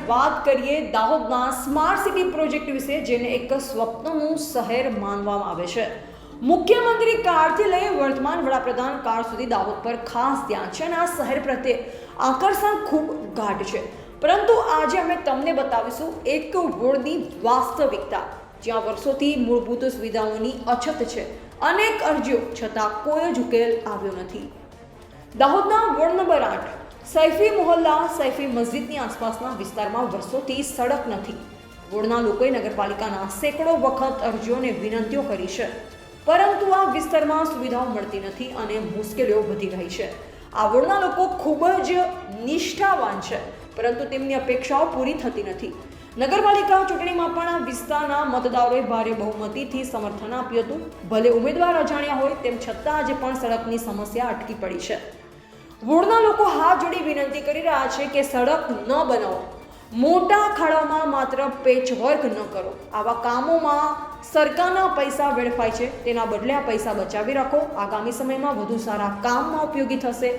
વાત કરીએ દાહોદના સ્માર્ટ સિટી પ્રોજેક્ટ વિશે, જેને એક સ્વપ્નનું શહેર માનવામાં આવે છે. મુખ્યમંત્રી કાળથી લઈ વર્તમાન વડાપ્રધાન કાળ સુધી દાહોદ પર ખાસ ધ્યાન છે અને આ શહેર પ્રત્યે આકર્ષણ ખૂબ ગાઢ છે. પરંતુ આજે અમે તમને બતાવીશું એક વોર્ડની વાસ્તવિકતા, જ્યાં વર્ષોથી મૂળભૂત સુવિધાઓની અછત છે. અનેક અરજીઓ છતાં કોઈ જ ઉકેલ આવ્યો નથી. દાહોદના વોર્ડ નંબર 8 સૈફી મોહલ્લા સૈફી મસ્જિદની આસપાસના વિસ્તારમાં વર્ષોથી સડક નથી. વોર્ડના લોકોએ નગરપાલિકાના સેંકડો વખત અરજીઓને વિનંતીઓ કરી છે, પરંતુ આ વિસ્તારમાં સુવિધાઓ મળતી નથી અને મુશ્કેલીઓ વધી રહી છે. આ વોર્ડના લોકો ખૂબ જ નિષ્ઠાવાન છે, પરંતુ તેમની અપેક્ષાઓ પૂરી થતી નથી. નગરપાલિકા ચૂંટણીમાં પણ આ વિસ્તારના મતદારોએ ભારે બહુમતીથી સમર્થન આપ્યું હતું. ભલે ઉમેદવાર અજાણ્યા હોય તેમ છતાં આજે પણ સડકની સમસ્યા અટકી પડી છે. વોર્ડના લોકો હાથ જોડી વિનંતી કરી રહ્યા છે કે સડક ન બનાવો, મોટા ખાડાઓમાં માત્ર પેચવર્ક ન કરો. આવા કામોમાં સરકારના પૈસા વેડફાય છે, તેના બદલે આ પૈસા બચાવી રાખો. આગામી સમયમાં વધુ સારા કામમાં ઉપયોગી થશે.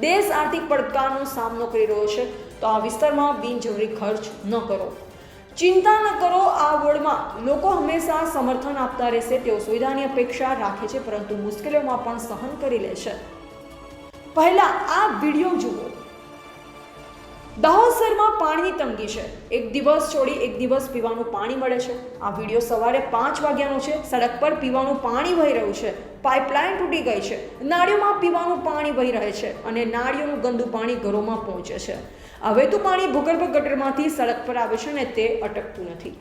દેશ આર્થિક પડકારનો સામનો કરી રહ્યો છે, તો આ વિસ્તારમાં બિનજરૂરી ખર્ચ ન કરો. ચિંતા ન કરો, આ વોર્ડમાં લોકો હંમેશા સમર્થન આપતા રહેશે. તેઓ સુવિધાની અપેક્ષા રાખે છે, પરંતુ મુશ્કેલીઓમાં પણ સહન કરી લે છે. પહેલા આ વિડીયો જુઓ. દાહોદ શહેરમાં પાણીની તંગી છે. એક દિવસ છોડી એક દિવસ પીવાનું પાણી મળે છે. આ વિડીયો સવારે 5 વાગ્યાનો છે. સડક પર પીવાનું પાણી વહી રહ્યું છે. પાઇપલાઇન તૂટી ગઈ છે. નાળીઓમાં પીવાનું પાણી વહી રહે છે અને નાળીઓનું ગંદુ પાણી ઘરોમાં પહોંચે છે. આ વહેતું પાણી ભૂગર્ભ ગટરમાંથી સડક પર આવે છે અને તે અટકતું નથી.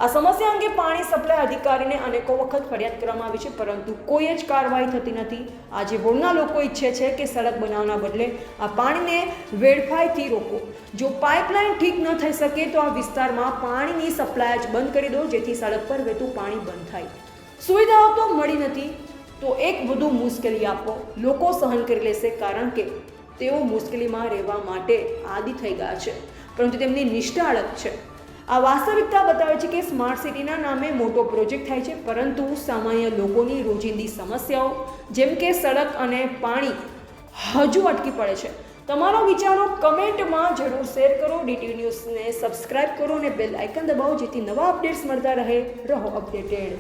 આ સમસ્યા અંગે પાણી સપ્લાય અધિકારીને અનેકો વખત ફરિયાદ કરવામાં આવી છે, પરંતુ કોઈ જ કાર્યવાહી થતી નથી. આજે વોર્ડના લોકો ઈચ્છે છે કે સડક બનાવવાના બદલે આ પાણીને વેડફાઈથી રોકો. જો પાઇપલાઇન ઠીક ન થઈ શકે તો આ વિસ્તારમાં પાણીની સપ્લાય જ બંધ કરી દો, જેથી સડક પર વહેતું પાણી બંધ થાય. સુવિધાઓ તો મળી નથી તો એક વધુ મુશ્કેલી આપો. લોકો સહન કરી લેશે, કારણ કે તેઓ મુશ્કેલીમાં રહેવા માટે આદી થઈ ગયા છે, પરંતુ તેમની નિષ્ઠા અલગ છે. આ વાસ્તવિકતા બતાવે છે કે સ્માર્ટ સિટીના નામે મોટો પ્રોજેક્ટ થાય છે, પરંતુ સામાન્ય લોકોની રોજિંદી સમસ્યાઓ જેમ કે સડક અને પાણી હજુ અટકી પડે છે. તમારો વિચારો કમેન્ટમાં જરૂર શેર કરો. DTV ન્યૂઝને સબસ્ક્રાઇબ કરો અને બેલ આઇકન દબાવો, જેથી નવા અપડેટ્સ મળતા રહે. રહો અપડેટેડ.